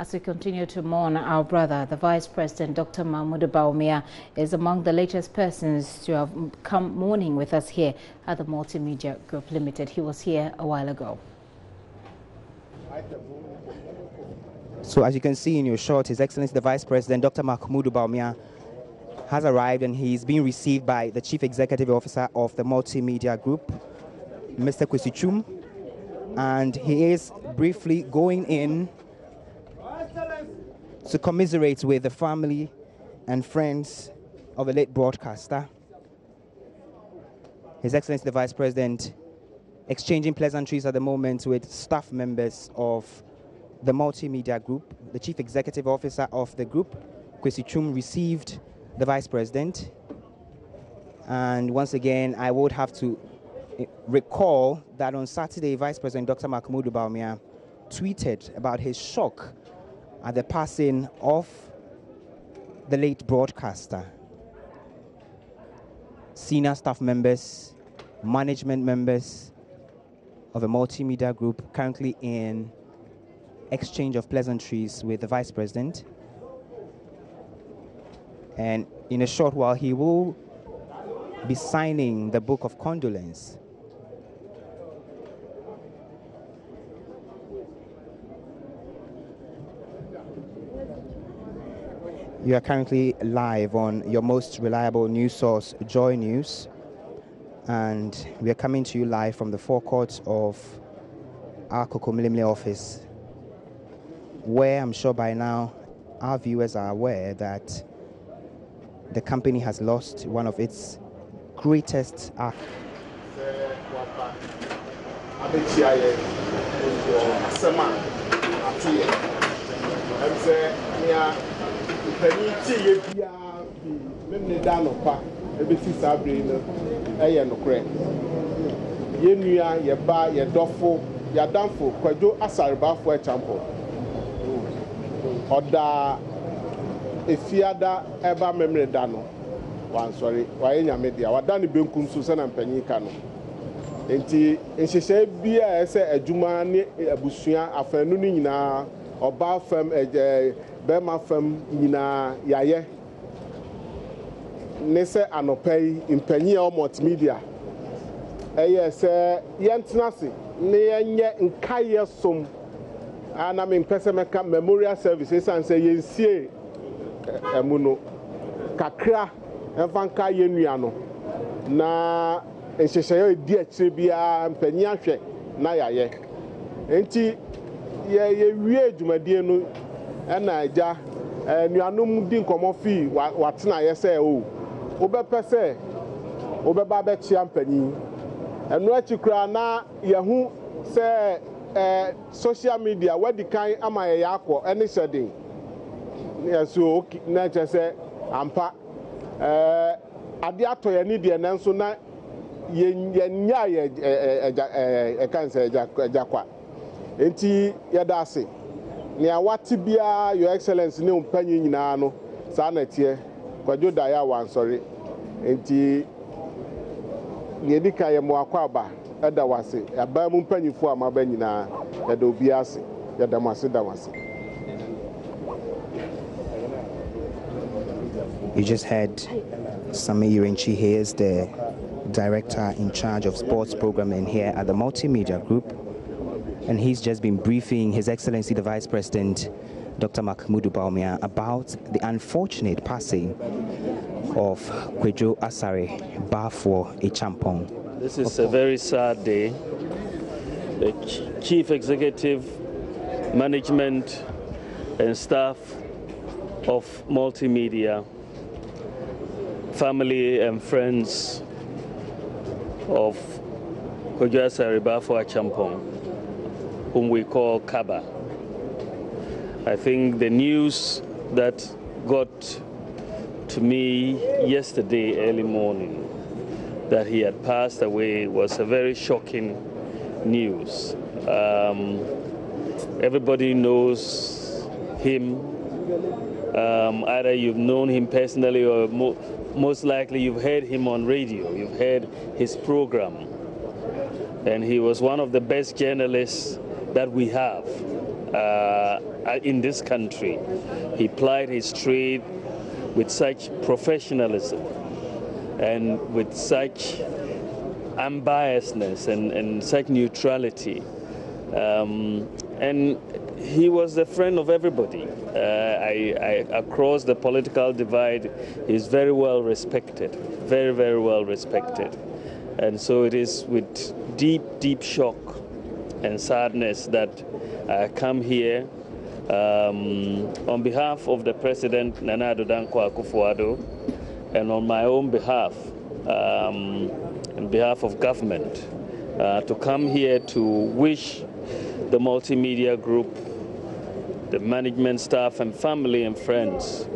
As we continue to mourn our brother, the Vice President, Dr. Mahmoud Bawumia, is among the latest persons to have come mourning with us here at the Multimedia Group Limited. He was here a while ago. So as you can see in your shot, His Excellency the Vice President, Dr. Mahmoud Bawumia, has arrived and he's being received by the Chief Executive Officer of the Multimedia Group, Mr. Kwesi Twum, and he is briefly going in to commiserate with the family and friends of the late broadcaster. His Excellency the Vice President exchanging pleasantries at the moment with staff members of the Multimedia Group. The Chief Executive Officer of the group, Kwesi Twum, received the Vice President. And once again, I would have to recall that on Saturday, Vice President Dr. Mahmoud Bawumia tweeted about his shock at the passing of the late broadcaster. Senior staff members, management members of the Multimedia Group currently in exchange of pleasantries with the Vice President. And in a short while, he will be signing the book of condolence. You are currently live on your most reliable news source, JoyNews, and we are coming to you live from the forecourt of our Kokomilimle office, where I'm sure by now our viewers are aware that the company has lost one of its greatest acts. Efiada eba memre dano wan sorry wayenya media wadani benkum so se na mpanyi ka no enti enhyehyɛ bia ese adwuma ne abusua afanu no nyina oba fam bema fam nyina yaye ne se anopai mpanyi o multimedia eye se yentenase ne yenye nkaye som ana me mpese meka memorial services and say yensie emuno kakra enfanka yenua no na enhyehyɛ edi akyire bia mpanyi ahwɛ na yaye enti ye wie adwumadie no na agya nuanom di nkomofi watena yɛsɛ o wobɛpɛ sɛ wobɛba bɛkyia mpanyi eno akikura na yehu sɛ social media wadi kan ama yakɔ ene hyɛden so na kyerɛ ampa ade atɔ yɛ ne deɛ nanso na yɛnya yɛ kansa jakwa enti yɛda ase nea wate bia your excellence ne mpanyi nyinaa no saa na tie kwadwo da ya wansɔre enti yɛdika yɛ mo akɔ aba ɛda wase aba mu mpanyifo ama ba nyinaa yɛda obi ase yɛda mo ase da wase. You just heard Sami Irenchi. He is the director in charge of sports programming here at the Multimedia Group, and he's just been briefing His Excellency the Vice President Dr. Mahmoud Bawumia about the unfortunate passing of Kwejo Asare Bafo Echampong. This is a very sad day. The Chief Executive, Management and staff of Multimedia, family and friends of Kwejo Asare Bafo Echampong, whom we call KABA. I think the news that got to me yesterday early morning that he had passed away was a very shocking news. Everybody knows him. Either you've known him personally or most likely you've heard him on radio, you've heard his program. And he was one of the best journalists that we have. in this country. He plied his trade with such professionalism and with such unbiasedness and such neutrality. And he was a friend of everybody. Across the political divide, he's very well respected, very, very well respected. And so it is with deep, deep shock and sadness that I come here on behalf of the President, Nana Addo Dankwa Akufo-Addo, and on my own behalf, on behalf of government, to come here to wish the Multimedia Group, the management staff and family and friends,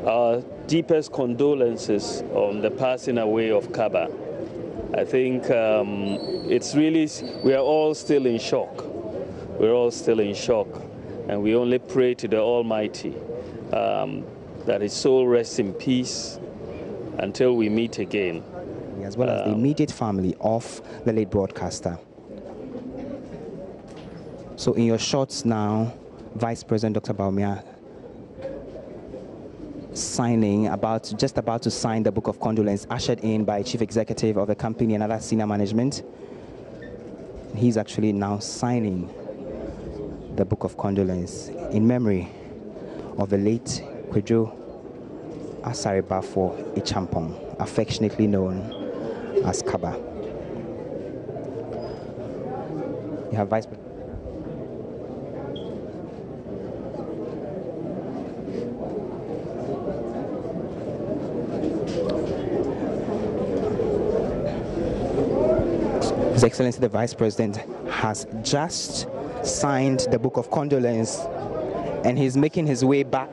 our deepest condolences on the passing away of KABA. I think it's really, we are all still in shock. We're all still in shock, and we only pray to the Almighty that his soul rests in peace until we meet again. As well as the immediate family of the late broadcaster. So in your shots now, Vice President Dr. Bawumia just about to sign the book of condolence, ushered in by Chief Executive of the company and other senior management. He's actually now signing the book of condolence in memory of the late Kwadwo Asaribafo Ichampong, affectionately known as KABA. You have Vice President. His Excellency the Vice President has just signed the book of condolence, and he's making his way back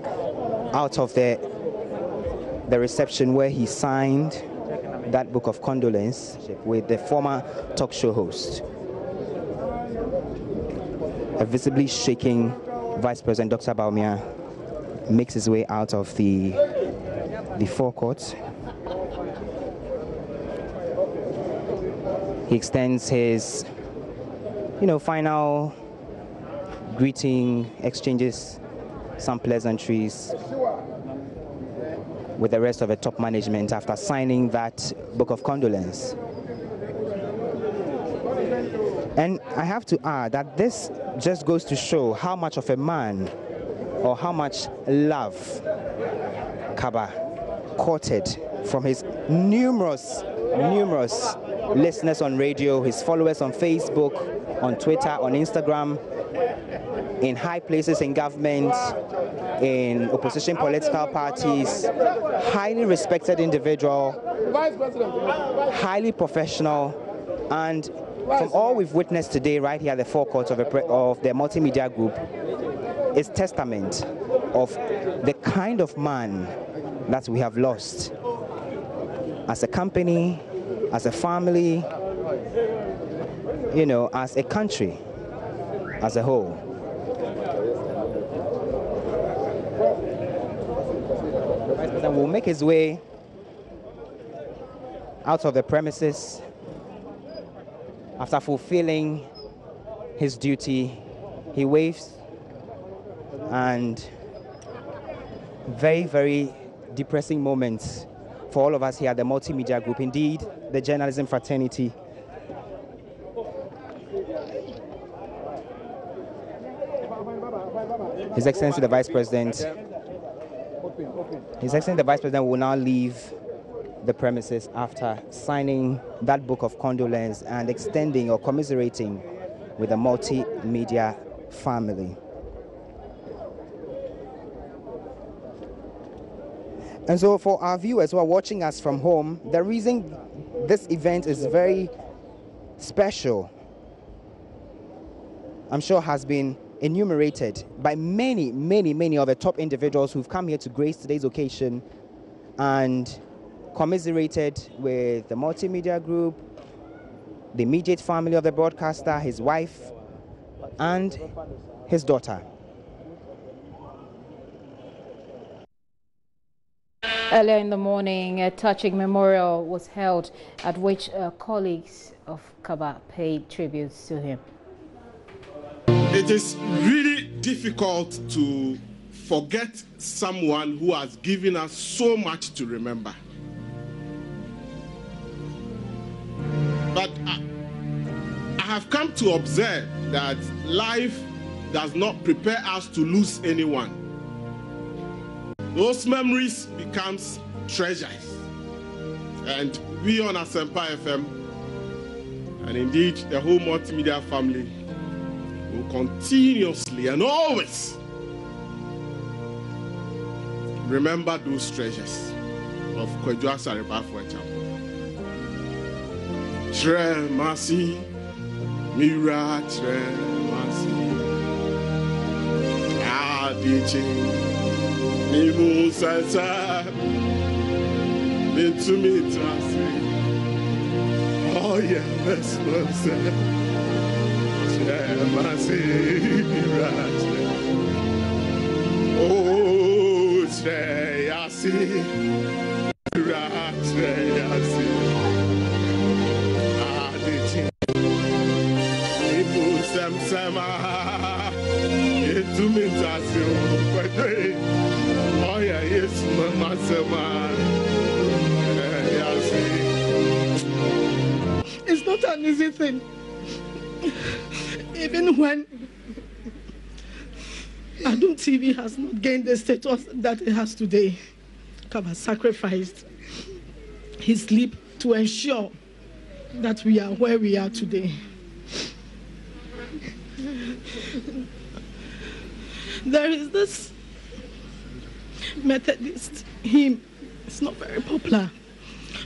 out of the reception where he signed that book of condolence with the former talk show host. A visibly shaking Vice President Dr. Bawumia makes his way out of the forecourt. He extends his, final greeting, exchanges some pleasantries with the rest of the top management after signing that book of condolence. And I have to add that this just goes to show how much of a man or how much love KABA courted from his numerous listeners on radio, his followers on Facebook, on Twitter, on Instagram, in high places in government, in opposition political parties, highly respected individual, highly professional, and from all we've witnessed today right here at the forecourt of the Multimedia Group is testament of the kind of man that we have lost as a company, as a family, as a country as a whole. The Vice President will make his way out of the premises after fulfilling his duty. He waves, and very, very depressing moments for all of us here at the Multimedia Group, indeed the journalism fraternity. His Excellency the Vice President will now leave the premises after signing that book of condolence and extending or commiserating with the Multimedia family. And so for our viewers who are watching us from home, the reason this event is very special, I'm sure has been enumerated by many of the top individuals who've come here to grace today's occasion and commiserated with the Multimedia Group, the immediate family of the broadcaster, his wife, and his daughter. Earlier in the morning, a touching memorial was held at which colleagues of KABA paid tributes to him. It is really difficult to forget someone who has given us so much to remember. But I have come to observe that life does not prepare us to lose anyone. Those memories becomes treasures. And we on Asempa FM, and indeed the whole multimedia family, will continuously and always remember those treasures of Kwadwo Asare for example. Tremasi, Mira Tremasi, Adichi, Nimu Sasa, Mitsumitasi, oh yeah, that's what Tremasi, Mira oh, Treyasi, Mira Treyasi. It's not an easy thing. Even when Adum TV has not gained the status that it has today, KABA sacrificed his sleep to ensure that we are where we are today. There is this Methodist hymn. It's not very popular,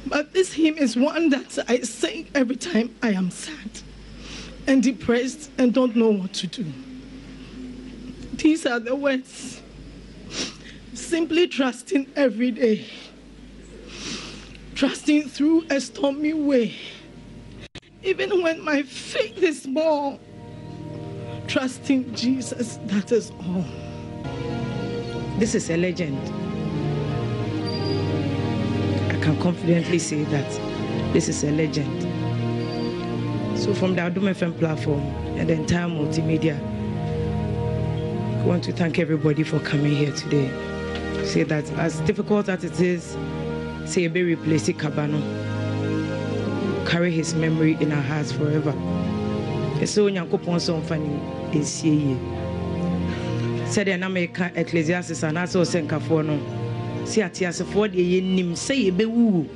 but this hymn is one that I sing every time I am sad and depressed and don't know what to do. These are the words: simply trusting every day, trusting through a stormy way, even when my faith is small, trusting Jesus, that is all. This is a legend. I can confidently say that this is a legend. So from the Adum FM platform and the entire multimedia, I want to thank everybody for coming here today. Say that as difficult as it is, say be replace KABA no, carry his memory in our hearts forever. So Nyankopon so mfani ensie. Said the American Ecclesiastes and also Senkafo no. See atiasefo de yenim say ye be wu.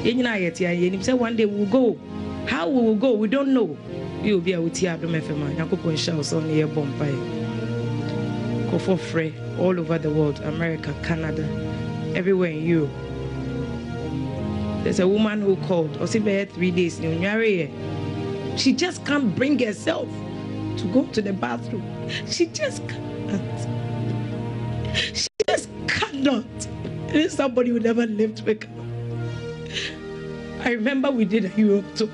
Yenyina yetia yenim say one day we will go. How we will go, we don't know. You will be a wuti Adum FM. Nyankopon shall so near Bombay. Go for free all over the world, America, Canada, everywhere in Europe. There's a woman who called, or 3 days in January. She just can't bring herself to go to the bathroom. She just cannot. She just cannot. And somebody who never lived with her. I remember we did a Europe tour.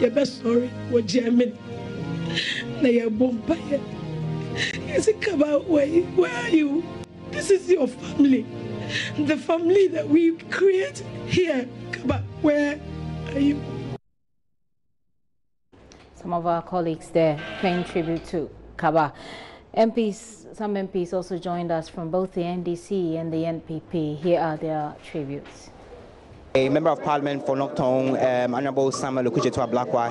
You're best sorry, what Germany. Now you're Bombay. You say, KABA, where are you? This is your family. The family that we create here. KABA, where are you? Some of our colleagues there paying tribute to KABA. Some MPs also joined us from both the NDC and the NPP. Here are their tributes. A member of Parliament for Noctong, Honorable Samuel Okuchetua Blackwai.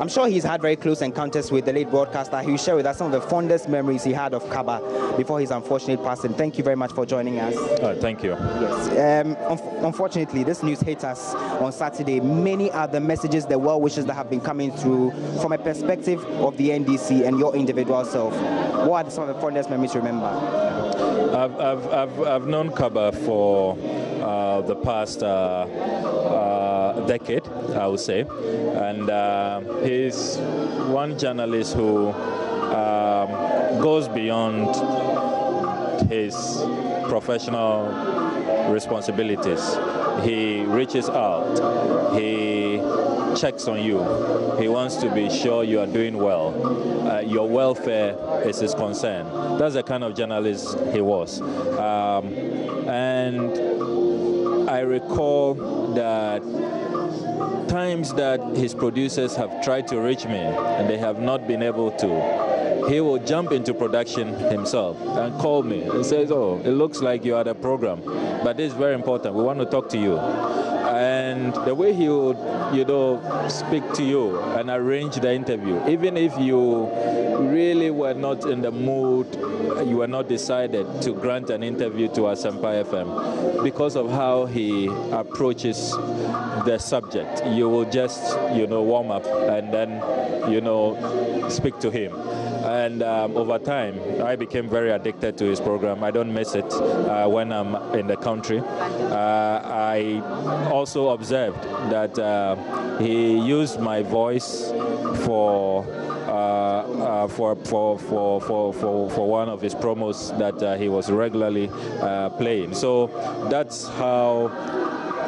I'm sure he's had very close encounters with the late broadcaster. He will share with us some of the fondest memories he had of KABA before his unfortunate passing. Thank you very much for joining us. Thank you. Yes. Unfortunately, this news hit us on Saturday. Many are the messages, the well wishes that have been coming through from a perspective of the NDC and your individual self. What are some of the fondest memories you remember? I've known KABA for the past decade, I would say, and he's one journalist who goes beyond his professional responsibilities. He reaches out, he checks on you, he wants to be sure you are doing well, your welfare is his concern. That's the kind of journalist he was. And I recall that times that his producers have tried to reach me and they have not been able to, he will jump into production himself and call me and says, "Oh, it looks like you are the program, but this is very important. We want to talk to you." And the way he would, speak to you and arrange the interview, even if you really were not in the mood, you were not decided to grant an interview to Asempa FM, because of how he approaches the subject, you will just, warm up and then, speak to him. And over time, I became very addicted to his program. I don't miss it when I'm in the country. I also observed that he used my voice for one of his promos that he was regularly playing. So that's how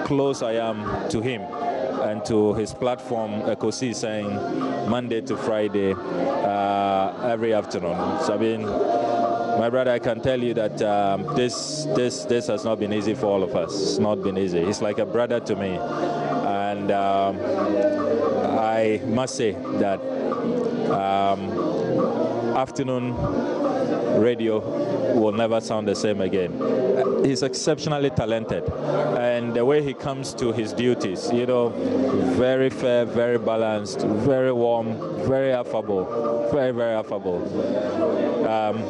close I am to him and to his platform, Ekosi, saying Monday to Friday, every afternoon. So I mean, my brother, I can tell you that this has not been easy for all of us. It's not been easy. He's like a brother to me, and I must say that afternoon radio will never sound the same again. He's exceptionally talented, and the way he comes to his duties, very fair, very balanced, very warm, very affable, very, very affable.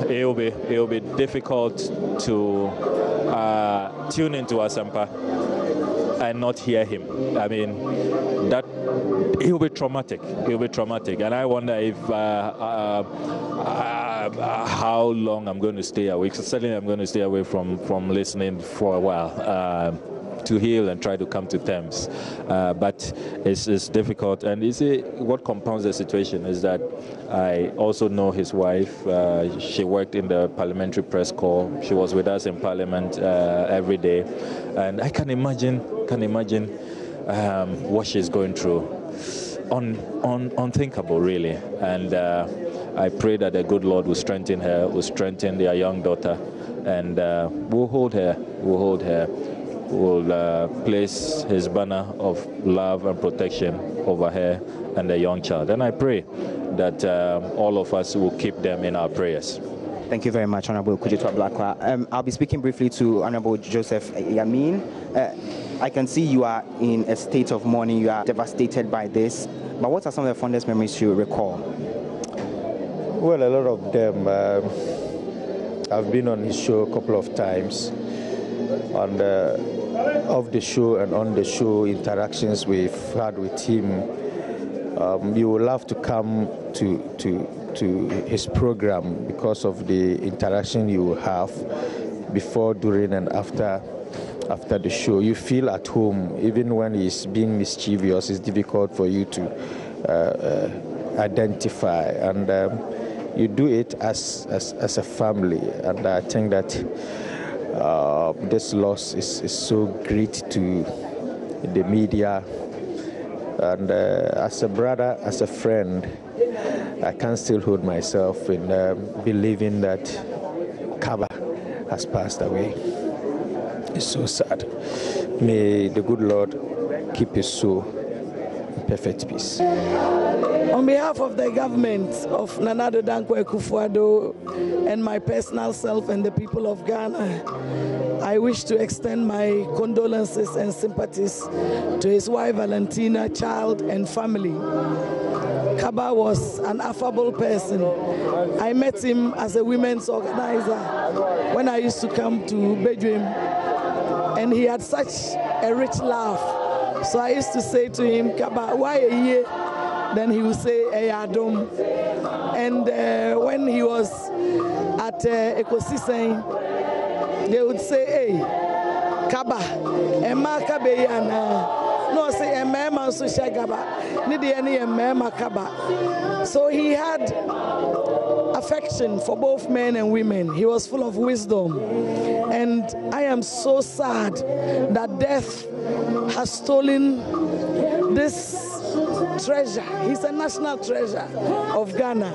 It will be difficult to tune into Asempa and not hear him. I mean, that it will be traumatic. It will be traumatic, and I wonder if how long I'm going to stay away. Certainly, I'm going to stay away from listening for a while to heal and try to come to terms. But it's difficult, and you see, what compounds the situation is that I also know his wife. She worked in the parliamentary press corps. She was with us in Parliament every day, and I can imagine what she's going through. Unthinkable, really. And I pray that the good Lord will strengthen her, will strengthen their young daughter, and we'll hold her. Will place his banner of love and protection over her and the young child. And I pray that all of us will keep them in our prayers. Thank you very much, Honorable Kujitwa Blakwa. I'll be speaking briefly to Honorable Joseph Yamin. I can see you are in a state of mourning. You are devastated by this. But what are some of the fondest memories you recall? Well, a lot of them. I've been on his show a couple of times. And off the show and on the show interactions we've had with him, you will love to come to his program because of the interaction you will have before, during, and after the show. You feel at home. Even when he's being mischievous, it's difficult for you to identify, and you do it as a family. And I think that this loss is so great to the media, and as a brother, as a friend, I can still hold myself in believing that KABA has passed away. It's so sad. May the good Lord keep his soul in perfect peace. On behalf of the government of Nana Addo Dankwa Akufo-Addo and my personal self and the people of Ghana, I wish to extend my condolences and sympathies to his wife Valentina, child, and family. KABA was an affable person. I met him as a women's organizer when I used to come to Bedouin, and he had such a rich laugh. So I used to say to him, KABA, why are you here? Then he would say, Eyadom. And when he was at Ekosi, they would say, hey, KABA, Emma Kabeyana. No, say Emma Sushagaba. Nidi any Emma KABA. So he had affection for both men and women. He was full of wisdom. And I am so sad that death has stolen this treasure. He's a national treasure of Ghana.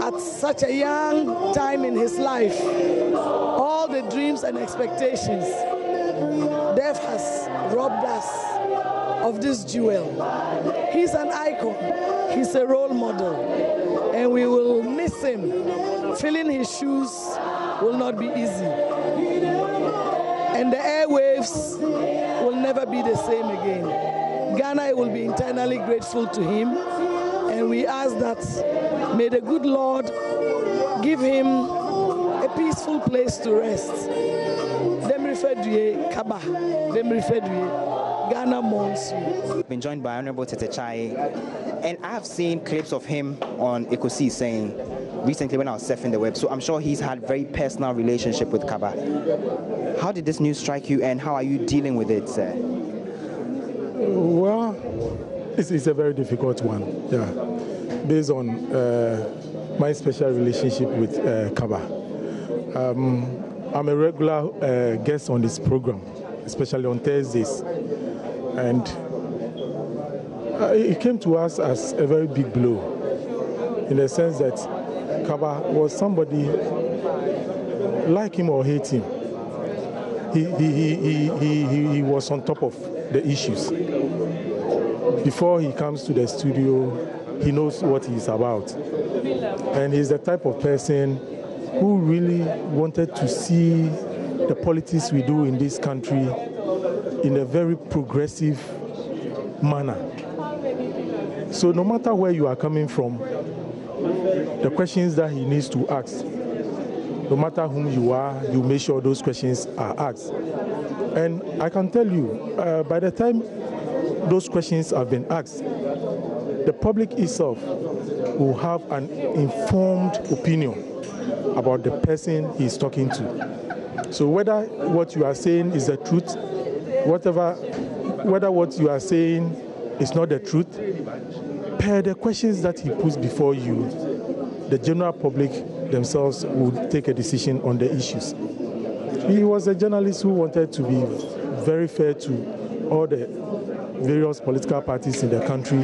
At such a young time in his life, all the dreams and expectations, death has robbed us of this jewel. He's an icon. He's a role model. And we will miss him. Filling his shoes will not be easy. And the airwaves will never be the same again. Ghana will be eternally grateful to him. And we ask that may the good Lord give him a peaceful place to rest. KABA, Ghana mourns you. Been joined by Honorable Tetechai, and I have seen clips of him on Ekosi saying recently when I was surfing the web, so I'm sure he's had very personal relationship with KABA. How did this news strike you, and how are you dealing with it, sir? Well, it's a very difficult one, yeah, based on my special relationship with KABA. I'm a regular guest on this program, especially on Thursdays, and it came to us as a very big blow, in the sense that KABA was somebody, like him or hate him, he was on top of the issues. Before he comes to the studio, he knows what he's about, and he's the type of person who really wanted to see the politics we do in this country in a very progressive manner. So no matter where you are coming from, the questions that he needs to ask, no matter whom you are, you make sure those questions are asked. And I can tell you, by the time those questions have been asked, the public itself will have an informed opinion about the person he's talking to. So whether what you are saying is the truth, whether what you are saying is not the truth, per the questions that he puts before you, the general public themselves will take a decision on the issues. He was a journalist who wanted to be very fair to all the various political parties in the country.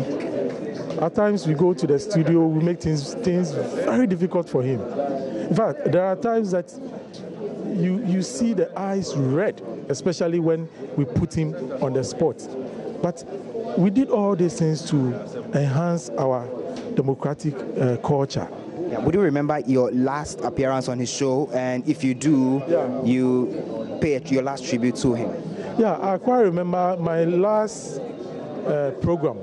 At times we go to the studio, we make things very difficult for him. In fact, there are times that you see the eyes red, especially when we put him on the spot. But we did all these things to enhance our democratic culture. Yeah, would you remember your last appearance on his show? And if you do, you pay your last tribute to him? Yeah, I quite remember my last program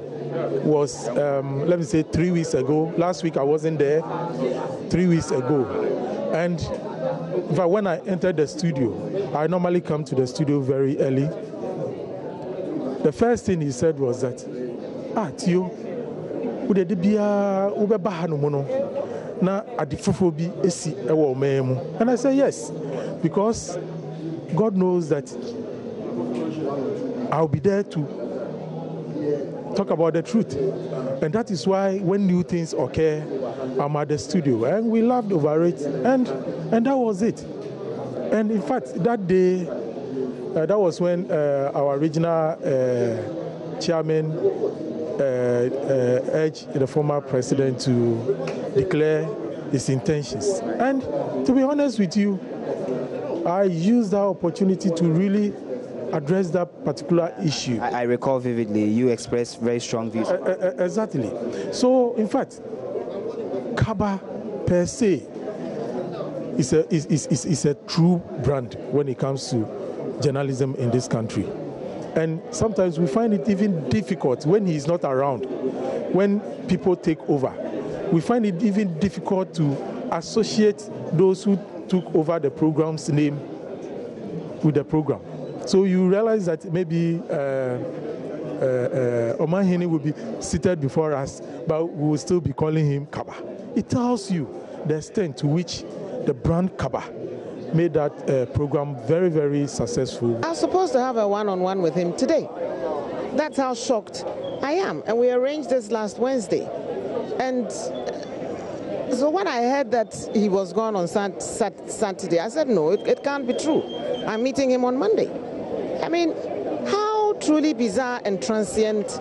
was, let me say, 3 weeks ago. Last week I wasn't there, 3 weeks ago. And in fact, when I entered the studio, I normally come to the studio very early. The first thing he said was that, Tio, and I said yes, because God knows that I'll be there to talk about the truth. And that is why when new things occur, I'm at the studio, and we laughed over it, and that was it. And in fact, that day, that was when our regional chairman urged the former president to declare his intentions. And to be honest with you, I used that opportunity to really address that particular issue. I recall vividly, you expressed very strong views. Exactly. So, in fact, KABA per se is a true brand when it comes to journalism in this country. And sometimes we find it even difficult when he's not around, when people take over. We find it even difficult to associate those who took over the program's name with the program. So you realize that maybe Omanhene will be seated before us, but we will still be calling him KABA. It tells you the extent to which the brand KABA made that program very, very successful. I was supposed to have a one-on-one with him today. That's how shocked I am. And we arranged this last Wednesday. And so when I heard that he was gone on Saturday, I said, no, it can't be true. I'm meeting him on Monday. I mean, how truly bizarre and transient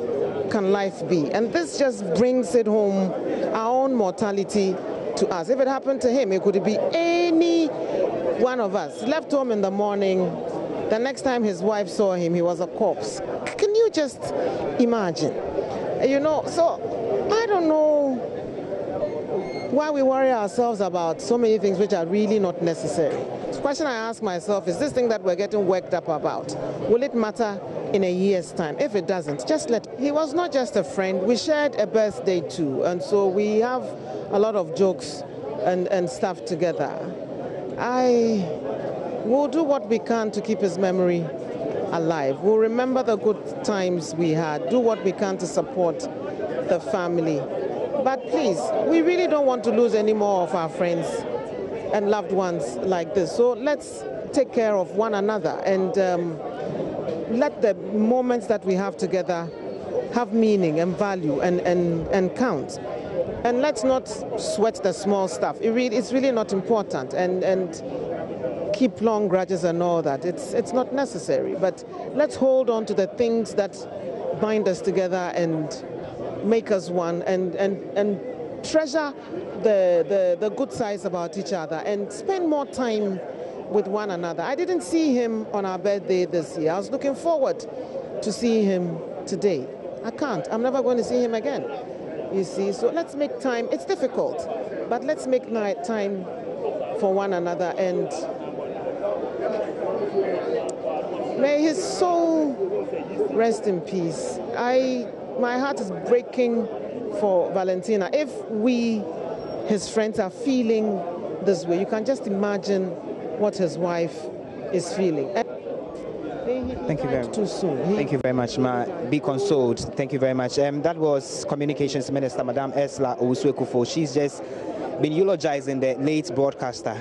can life be? And this just brings it home, our own mortality to us. If it happened to him, it could be any one of us. Left home in the morning, the next time his wife saw him, he was a corpse. Can you just imagine? You know, so I don't know why we worry ourselves about so many things which are really not necessary. The question I ask myself is, this thing that we're getting worked up about, will it matter in a year's time? If it doesn't, just let. He was not just a friend. We shared a birthday too, and so we have a lot of jokes and stuff together. I will do what we can to keep his memory alive. We'll remember the good times we had, do what we can to support the family. But please, we really don't want to lose any more of our friends and loved ones like this. So let's take care of one another and let the moments that we have together have meaning and value and count. And let's not sweat the small stuff. It's really not important. And keep long grudges and all that. It's not necessary. But let's hold on to the things that bind us together and make us one, and treasure the good sides about each other and spend more time with one another. I didn't see him on our birthday this year. I was looking forward to seeing him today. I can't. I'm never going to see him again, you see. So let's make time. It's difficult, but let's make time for one another, and may his soul rest in peace. My heart is breaking for Valentina. If we, his friends, are feeling this way, you can just imagine what his wife is feeling. Thank you very much. Too soon. Thank you very much, Ma. Be consoled. Thank you very much. That was Communications Minister, Madame Ursula Owusu-Ekufo. She's just been eulogizing the late broadcaster.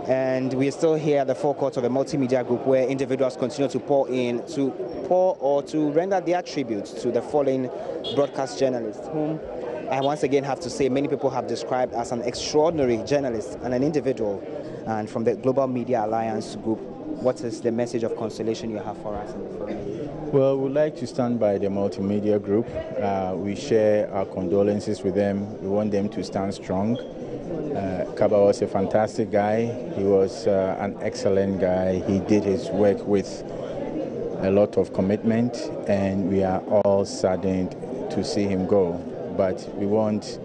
And we are still here at the forecourt of the Multimedia Group, where individuals continue to pour or to render their tribute to the fallen broadcast journalist, whom I once again have to say many people have described as an extraordinary journalist and an individual. And from the Global Media Alliance Group, what is the message of consolation you have for us in the forum? Well, we'd like to stand by the Multimedia Group. We share our condolences with them. We want them to stand strong. KABA was a fantastic guy. He was an excellent guy. He did his work with a lot of commitment, and we are all saddened to see him go. But we want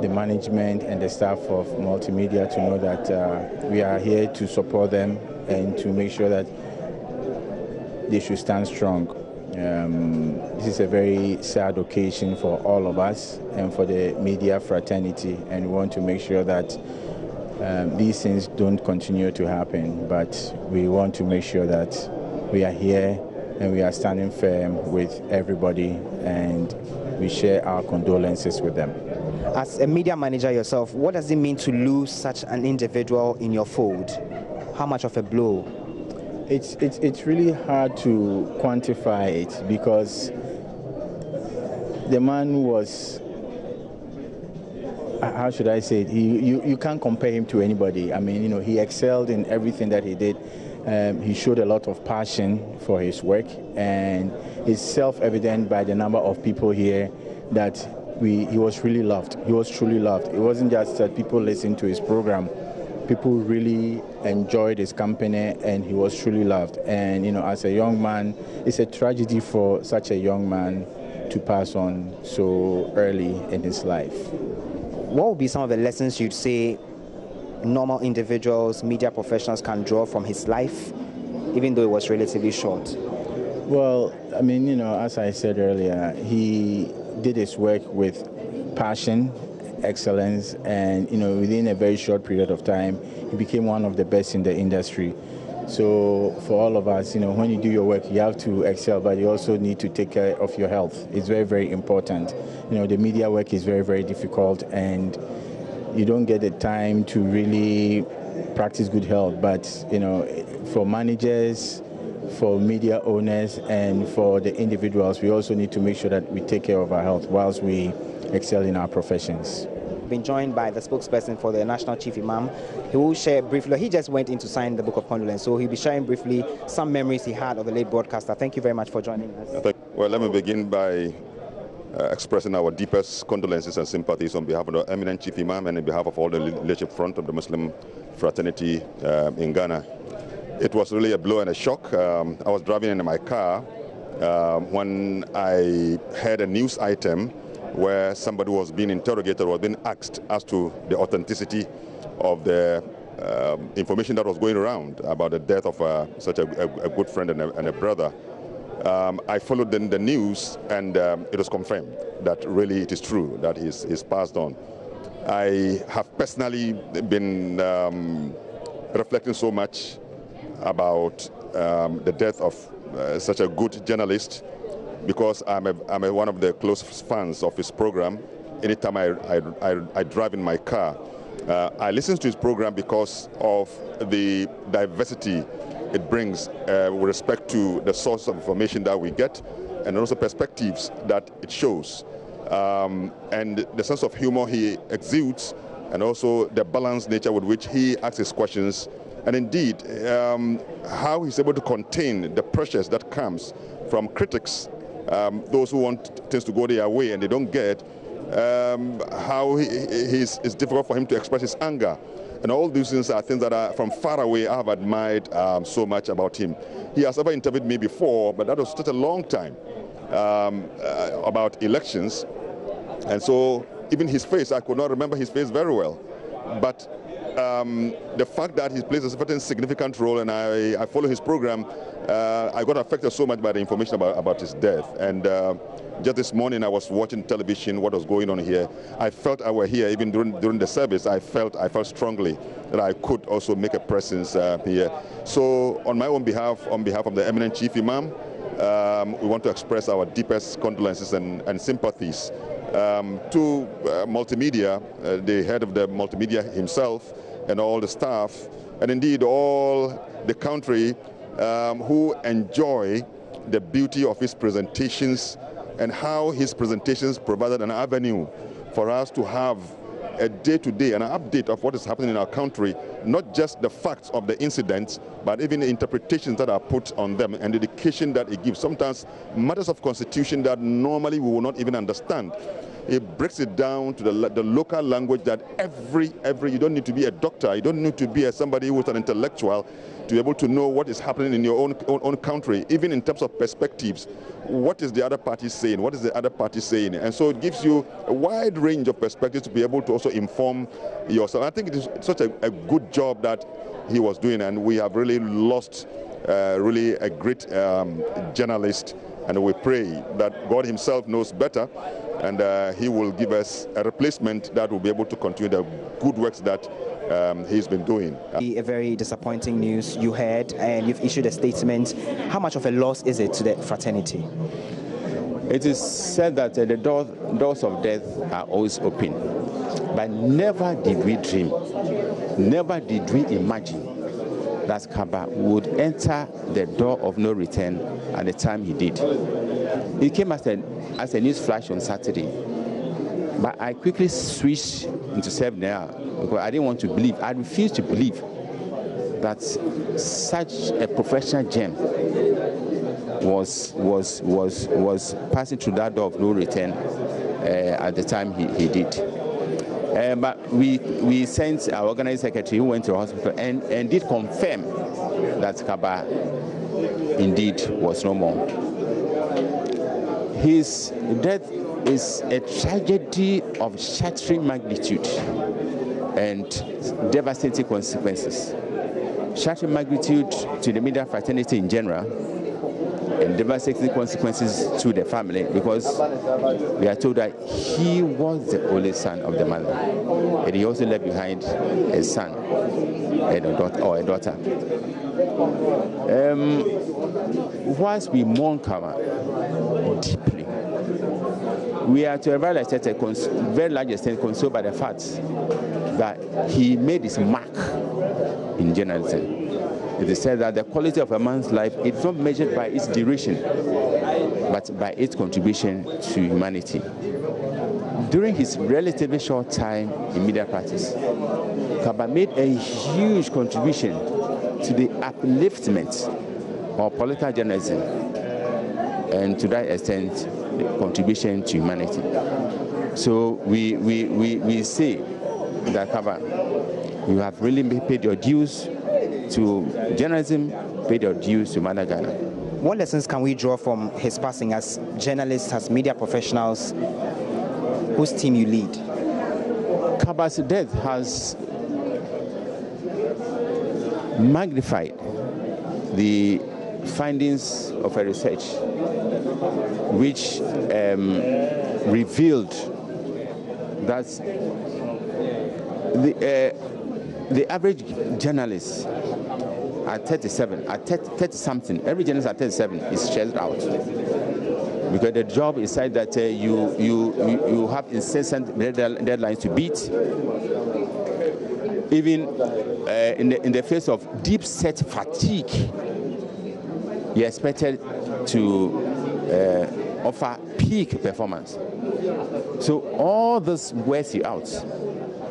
the management and the staff of Multimedia to know that we are here to support them and to make sure that they should stand strong. This is a very sad occasion for all of us and for the media fraternity, and we want to make sure that these things don't continue to happen, but we want to make sure that we are here and we are standing firm with everybody, and we share our condolences with them. As a media manager yourself, what does it mean to lose such an individual in your fold? How much of a blow? It's really hard to quantify it, because the man was, how should I say it? You can't compare him to anybody. I mean, you know, he excelled in everything that he did. He showed a lot of passion for his work, and it's self-evident by the number of people here that he was really loved. He was truly loved. It wasn't just that people listened to his program. People really enjoyed his company, and he was truly loved. And, you know, as a young man, it's a tragedy for such a young man to pass on so early in his life. What would be some of the lessons you'd say normal individuals, media professionals can draw from his life, even though it was relatively short? Well, I mean, you know, as I said earlier, he did his work with passion, excellence, and, you know, within a very short period of time, he became one of the best in the industry. So for all of us, you know, when you do your work, you have to excel, but you also need to take care of your health. It's very, very important. You know, the media work is very, very difficult, and you don't get the time to really practice good health. But, you know, for managers, for media owners, and for the individuals, we also need to make sure that we take care of our health whilst we excel in our professions. Been joined by the spokesperson for the National Chief Imam. He will share briefly. He just went in to sign the Book of Condolence, so he'll be sharing briefly some memories he had of the late broadcaster. Thank you very much for joining us. Well, let me begin by expressing our deepest condolences and sympathies on behalf of the eminent Chief Imam and on behalf of all the leadership front of the Muslim fraternity in Ghana. It was really a blow and a shock. I was driving in my car, when I heard a news item where somebody was being interrogated or being asked as to the authenticity of the information that was going around about the death of such a good friend and a brother. I followed the news, and it was confirmed that really it is true that he's passed on. I have personally been reflecting so much about the death of such a good journalist, because I'm one of the close fans of his program. Anytime I drive in my car, I listen to his program because of the diversity it brings with respect to the source of information that we get, and also perspectives that it shows, and the sense of humor he exudes, and also the balanced nature with which he asks his questions, and indeed how he's able to contain the pressures that comes from critics, those who want things to go their way and they don't get, how it's difficult for him to express his anger. And all these things are things that are from far away I have admired so much about him. He has ever interviewed me before, but that was such a long time, about elections. And so even his face, I could not remember his face very well. But the fact that he plays a certain significant role, and I follow his program, I got affected so much by the information about his death. And just this morning I was watching television, what was going on here. I felt I were here, even during the service, I felt strongly that I could also make a presence here. So on my own behalf, on behalf of the eminent Chief Imam, we want to express our deepest condolences and sympathies to Multimedia, the head of the Multimedia himself, and all the staff, and indeed all the country who enjoy the beauty of his presentations and how his presentations provided an avenue for us to have a day-to-day, an update of what is happening in our country, not just the facts of the incidents, but even the interpretations that are put on them and the education that it gives. Sometimes matters of constitution that normally we will not even understand. It breaks it down to the local language that you don't need to be a doctor, you don't need to be somebody who is an intellectual to be able to know what is happening in your own country, even in terms of perspectives. What is the other party saying? What is the other party saying? And so it gives you a wide range of perspectives to be able to also inform yourself. I think it is such a good job that he was doing, and we have really lost really a great journalist, and we pray that God himself knows better, and he will give us a replacement that will be able to continue the good works that he's been doing. A very disappointing news you heard, and you've issued a statement. How much of a loss is it to the fraternity? It is said that the doors of death are always open, but never did we dream, never did we imagine that KABA would enter the door of no return at the time he did. It came as a news flash on Saturday, but I quickly switched into 7 because I didn't want to believe. I refused to believe that such a professional gem was passing through that door of no return at the time he did. But we sent our organizing secretary who went to the hospital and did confirm that KABA indeed was no more. His death is a tragedy of shattering magnitude and devastating consequences. Shattering magnitude to the media fraternity in general, and devastating consequences to the family, because we are told that he was the only son of the mother, and he also left behind a son and a daughter. Whilst we mourn KABA deeply, we are to a very large extent consoled by the fact that he made his mark in journalism. It is said that the quality of a man's life is not measured by its duration, but by its contribution to humanity. During his relatively short time in media practice, KABA made a huge contribution to the upliftment of political journalism, and to that extent, the contribution to humanity. So we say that KABA, you have really paid your dues to journalism, paid your dues to Mother Ghana. What lessons can we draw from his passing as journalists, as media professionals, whose team you lead? KABA's death has magnified the findings of a research which revealed that the average journalist at 37, at 30-something, every journalist at 37 is stressed out. Because the job is such that you have incessant deadlines to beat. Even in the face of deep set fatigue, you're expected to offer peak performance. So all this wears you out.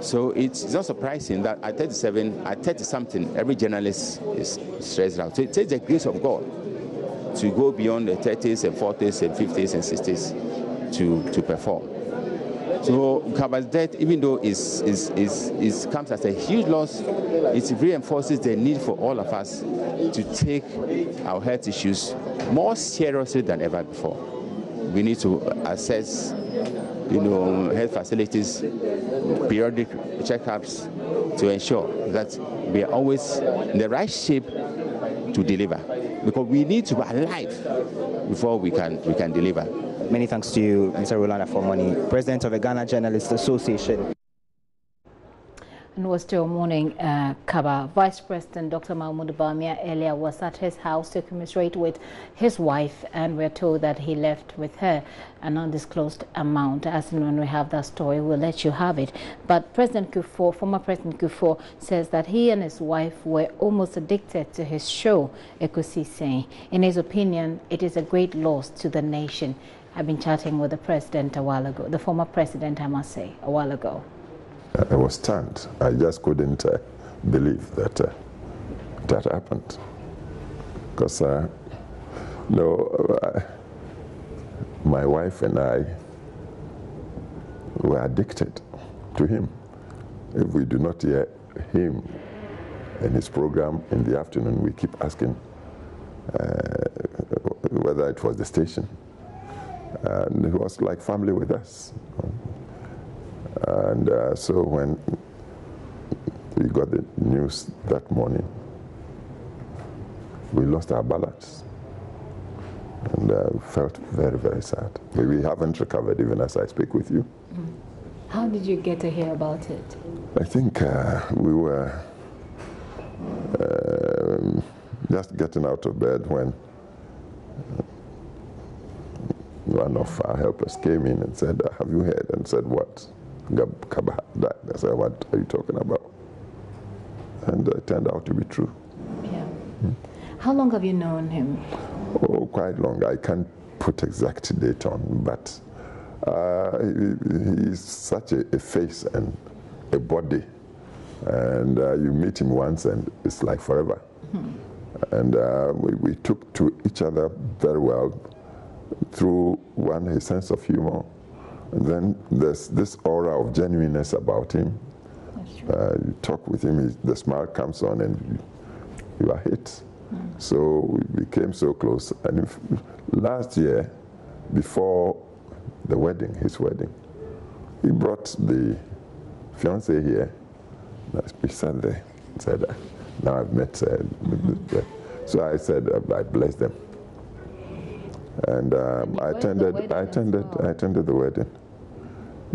So it's not surprising that at 37, at 30-something, every journalist is stressed out. So it takes the grace of God to go beyond the 30s and 40s and 50s and 60s to perform. So KABA's death, even though it comes as a huge loss, it reinforces the need for all of us to take our health issues more seriously than ever before. We need to assess, health facilities, periodic checkups to ensure that we are always in the right shape to deliver. Because we need to be alive before we can deliver. Many thanks to you, Mr. Roland Afomoni, President of the Ghana Journalists Association. And was still mourning KABA. Vice President Dr. Mahmoud Bawumia earlier was at his house to commiserate with his wife, and we're told that he left with her an undisclosed amount. As and when we have that story, we'll let you have it. But President Kufuor, former President Kufuor, says that he and his wife were almost addicted to his show, Ekusi saying. In his opinion, it is a great loss to the nation. I've been chatting with the president a while ago, the former president, I must say, a while ago. I was stunned. I just couldn't believe that that happened. Because, my wife and I were addicted to him. If we do not hear him and his program in the afternoon, we keep asking whether it was the station. And he was like family with us. And so when we got the news that morning, we lost our balance and felt very, very sad. We haven't recovered even as I speak with you. How did you get to hear about it? I think we were just getting out of bed when one of our helpers came in and said, have you heard? And said, what? KABA died. I said, what are you talking about? And it turned out to be true. Yeah. How long have you known him? Oh, quite long. I can't put exact date on, but he's such a face and a body. And you meet him once and it's like forever. And we took to each other very well through his sense of humor. And then there's this aura of genuineness about him. You talk with him, the smile comes on and you are hit. So we became so close. And last year, before the wedding, his wedding, he brought the fiancée here. We sat there and said, now I've met So I said, I blessed them. And I attended the wedding.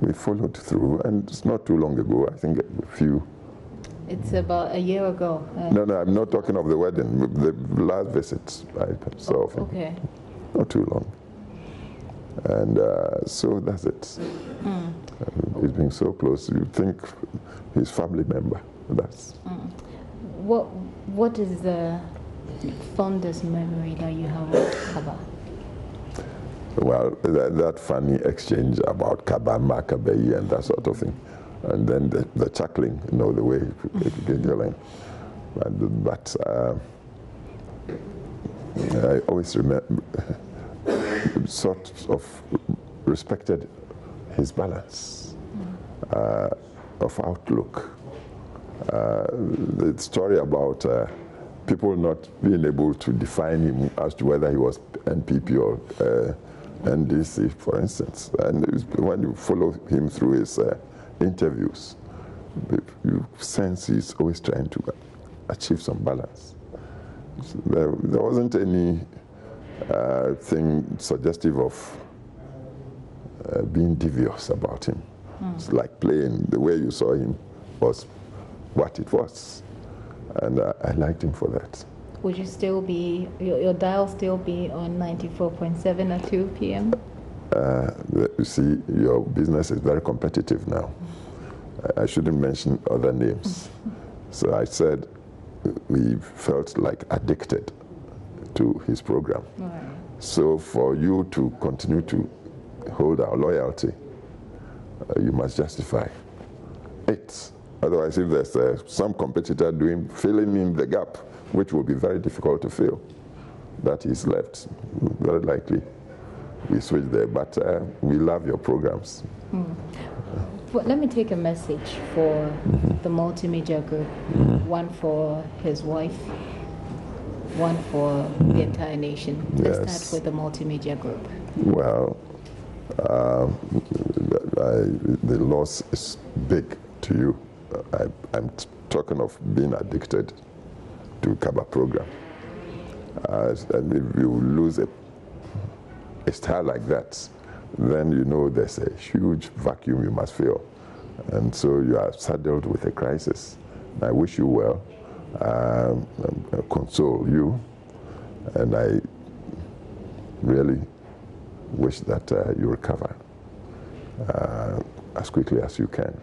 We followed through, and it's not too long ago. I think a few. It's about a year ago. No, I'm not talking of the wedding. The last visit I saw of him. Okay. Not too long. And so that's it. He's been so close. You think he's family member. That's. What is the fondest memory that you have of KABA? Well, that funny exchange about KABA, Makabeyi, and that sort of thing. And then the chuckling, the way he giggling. But I always remember, sort of respected his balance of outlook. The story about people not being able to define him as to whether he was NPP or NDC, for instance. And when you follow him through his interviews, you sense he's always trying to achieve some balance. So there wasn't any thing suggestive of being devious about him. It's like playing. The way you saw him was what it was. And I liked him for that. Would you still be, your dial still be on 94.7 at 2 p.m.? You see, your business is very competitive now. I shouldn't mention other names. So I said we felt like addicted to his program. Right. So for you to continue to hold our loyalty, you must justify it. Otherwise, if there's some competitor filling in the gap, which will be very difficult to fill, that is left, very likely we switch there. But we love your programs. Well, let me take a message for the Multimedia Group, one for his wife, one for the entire nation. Let's start with the Multimedia Group. Well, the loss is big to you. I'm talking of being addicted to KABA program. And if you lose a star like that, then you know there's a huge vacuum you must fill. And so you are saddled with a crisis. I wish you well, console you, and I really wish that you recover as quickly as you can.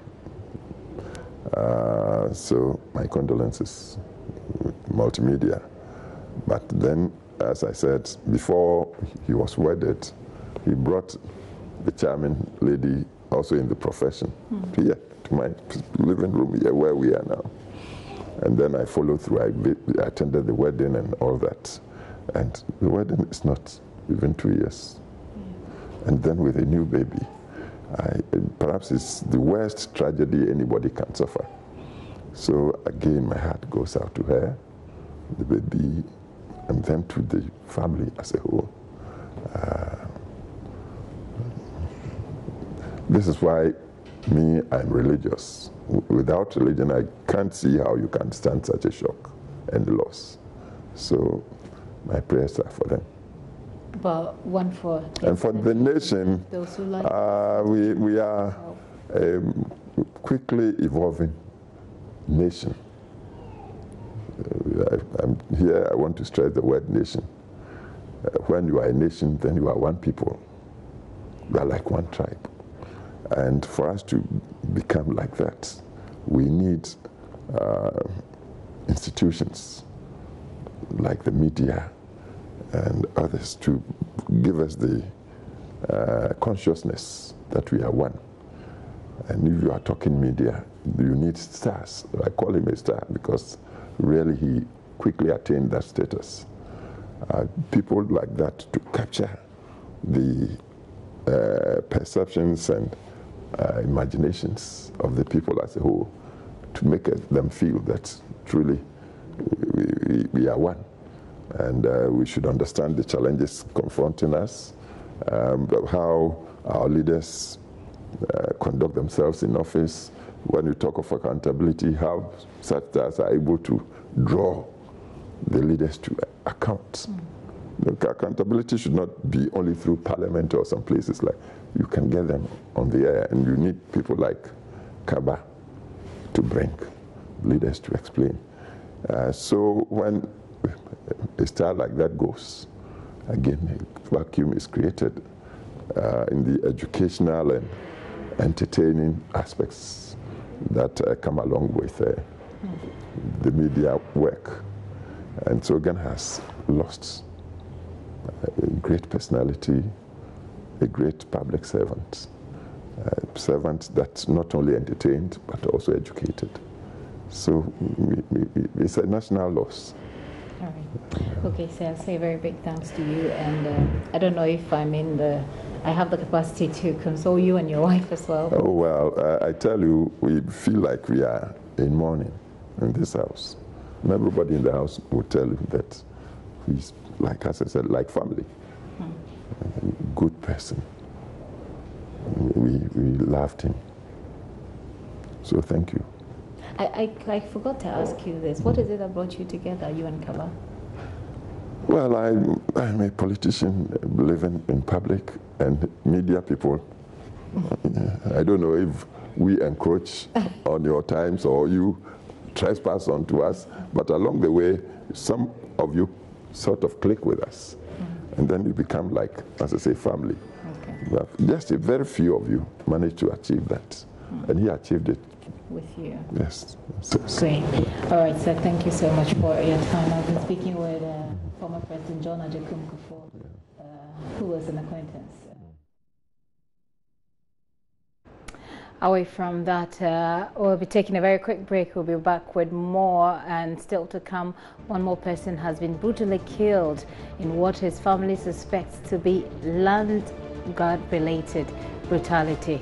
So my condolences with Multimedia. But then, as I said, before he was wedded, he brought the charming lady also in the profession here to my living room here where we are now. And then I followed through. I attended the wedding and all that. And the wedding is not even 2 years. And then with a new baby. Perhaps it's the worst tragedy anybody can suffer. So again, my heart goes out to her, the baby, and then to the family as a whole. This is why I'm religious. Without religion, I can't see how you can stand such a shock and loss. So my prayers are for them. But one for... And for the nation, those who like we are a quickly evolving nation. Here I want to stress the word nation. When you are a nation, then you are one people. You are like one tribe. And for us to become like that, we need institutions like the media and others to give us the consciousness that we are one. And if you are talking media, you need stars. I call him a star because really he quickly attained that status. People like that to capture the perceptions and imaginations of the people as a whole, to make them feel that truly we are one. And we should understand the challenges confronting us, how our leaders conduct themselves in office. When you talk of accountability, how such stars are able to draw the leaders to account. Accountability should not be only through parliament or some places. Like you can get them on the air, and you need people like KABA to bring leaders to explain. So when a star like that goes, again, a vacuum is created in the educational and entertaining aspects that come along with the media work. And so Ghana has lost a great personality, a great public servant, a servant that not only entertained but also educated. So it's a national loss. All right. Okay, so I'll say a very big thanks to you. And I don't know if I have the capacity to console you and your wife as well. Oh, well, I tell you, we feel like we are in mourning in this house. And everybody in the house would tell him that he's, like as I said, like family. Good person. We loved him. So thank you. I forgot to ask you this. What is it that brought you together, you and KABA? Well, I'm a politician living in public, and media people. I don't know if we encroach on your times or you trespass onto us, but along the way, some of you sort of click with us. And then you become like, as I say, family. But just a very few of you managed to achieve that. And he achieved it. With you. Yes. Great. All right, sir, thank you so much for your time. I've been speaking with former President John Ajekum-Kufuor, who was an acquaintance. Away from that, we'll be taking a very quick break. We'll be back with more, and still to come, one more person has been brutally killed in what his family suspects to be land guard-related brutality.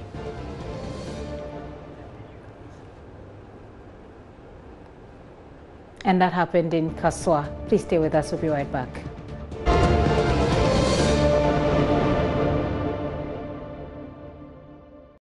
And that happened in Kaswa. Please stay with us. We'll be right back.